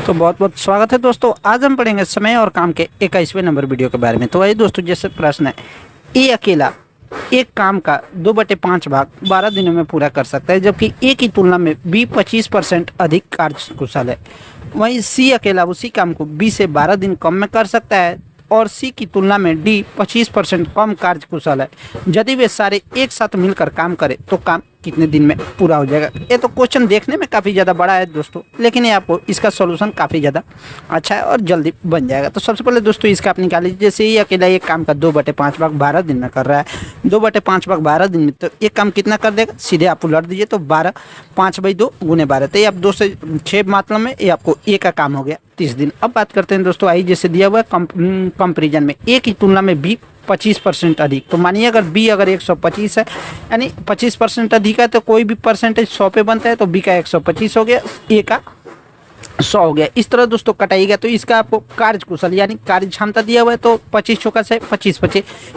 तो बहुत बहुत स्वागत है दोस्तों। आज हम पढ़ेंगे समय और काम के 21वें नंबर वीडियो के बारे में। तो वही दोस्तों, जैसे प्रश्न है, ए अकेला एक काम का 2/5 भाग 12 दिनों में पूरा कर सकता है, जबकि ए की तुलना में बी 25% अधिक कार्यकुशल है। वहीं सी अकेला उसी काम को बी से 12 दिन कम में कर सकता है और सी की तुलना में डी 25% कम कार्यकुशल है। यदि वे सारे एक साथ मिलकर काम करें तो काम कितने दिन में पूरा हो जाएगा। ये तो क्वेश्चन देखने में काफ़ी ज़्यादा बड़ा है दोस्तों, लेकिन ये आपको इसका सॉल्यूशन काफ़ी ज़्यादा अच्छा है और जल्दी बन जाएगा। तो सबसे पहले दोस्तों इसका आप निकाल लीजिए। जैसे ये अकेला एक काम का 2/5 भाग 12 दिन में कर रहा है, 2/5 भाग 12 दिन में, तो एक काम कितना कर देगा, सीधे आप उलट दीजिए तो 12, 5/2 गुने 12, तो ये आप 2 से 6 मतलब में ये आपको ए का काम हो गया 30 दिन। अब बात करते हैं दोस्तों, आई जैसे दिया हुआ है कंपेरिजन में ए की तुलना में बी 25% अधिक। तो मानिए अगर बी अगर 125 है, यानी 25% अधिक है, तो कोई भी परसेंटेज 100 पे बनता है, तो बी का 125 हो गया, ए का 100 हो गया। इस तरह दोस्तों कटाइएगा तो इसका आपको कार्यकुशल यानी कार्य क्षमता दिया हुआ है, तो 25 चौका से 25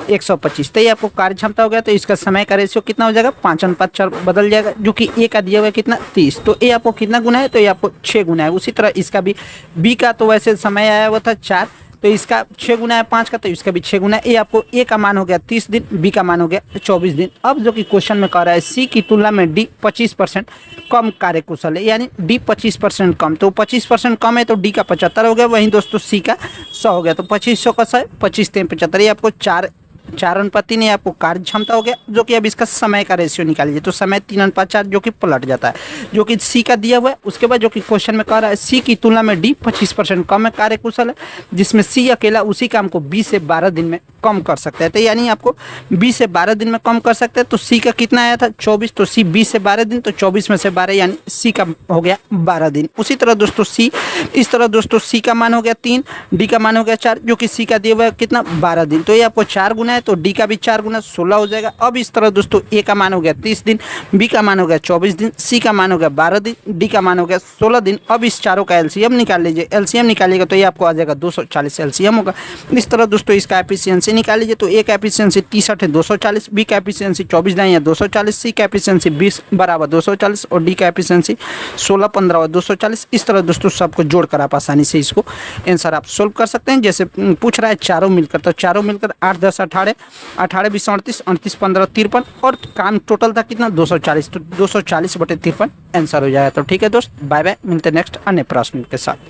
125, तो ये आपको कार्य क्षमता हो गया। तो इसका समय का रेशियो कितना हो जाएगा, 5:4 बदल जाएगा, जो कि ए का दिया हुआ है कितना 30, तो ए आपको कितना गुना है, तो ये आपको 6 गुना है। उसी तरह इसका भी बी का तो वैसे समय आया हुआ था 4, तो इसका 6 गुना है 5 का, तो इसका भी 6 गुना है। ये आपको ए का मान हो गया 30 दिन, बी का मान हो गया 24 दिन। अब जो कि क्वेश्चन में कह रहा है सी की तुलना में डी 25% कम कार्यकुशल है, यानी डी 25% कम, तो 25% कम है तो डी का 75 हो गया। वहीं दोस्तों सी का 100 हो गया, तो 2500 का 100, 25×3 = 75, ये आपको 4 अनुपात नहीं, आपको कार्य क्षमता हो गया। जो कि अब इसका समय का रेशियो निकाल लीजिए, तो समय 3:4 जो कि पलट जाता है, जो कि सी का दिया हुआ है। उसके बाद जो कि क्वेश्चन में कह रहा है सी की तुलना में डी 25% कम है कार्यकुशल है, जिसमें सी अकेला उसी काम को बी से 12 दिन में कम कर सकता है। तो यानी आपको बी से 12 दिन में कम कर सकते हैं। तो सी का कितना आया था 24, तो सी 20 से 12 दिन, तो 24 में से 12 यानी सी का हो गया 12 दिन। उसी तरह दोस्तों सी, इस तरह दोस्तों सी का मान हो गया 3, डी का मान हो गया 4, जो कि सी का दिया हुआ है कितना 12 दिन, तो ये आपको 4 गुना है, तो डी का भी 4 गुना 16 हो जाएगा। अब इस तरह दोस्तों ए का मान हो गया 30 दिन, बी का मान हो गया 24 दिन, सी का मान हो गया 12 दिन, डी का मान हो गया 16 दिन। अब इस चारों का एलसीएम निकाल लीजिए। एलसीएम निकालिएगा तो ये आपको आ जाएगा 240 एलसीएम होगा। इस तरह दोस्तों इसका एफिशिएंसी निकाल लीजिए, तो ए का एफिशिएंसी 63 है 240, बी का एफिशिएंसी 24 दाएं 240, सी का एफिशिएंसी 20 बराबर 240 और डी का एफिशिएंसी 16 15 240। इस तरह दोस्तों सबको जोड़कर आप आसानी से इसको आंसर आप सोल्व कर सकते हैं। जैसे पूछ रहा है चारों मिलकर, तो चारों मिलकर 8 10 18, 18 20 38, 38 15 53, और काम टोटल था कितना 240, तो 240/53 आंसर हो जाएगा। तो ठीक है दोस्त, बाय बाय, मिलते हैं नेक्स्ट अन्य प्रश्न के साथ।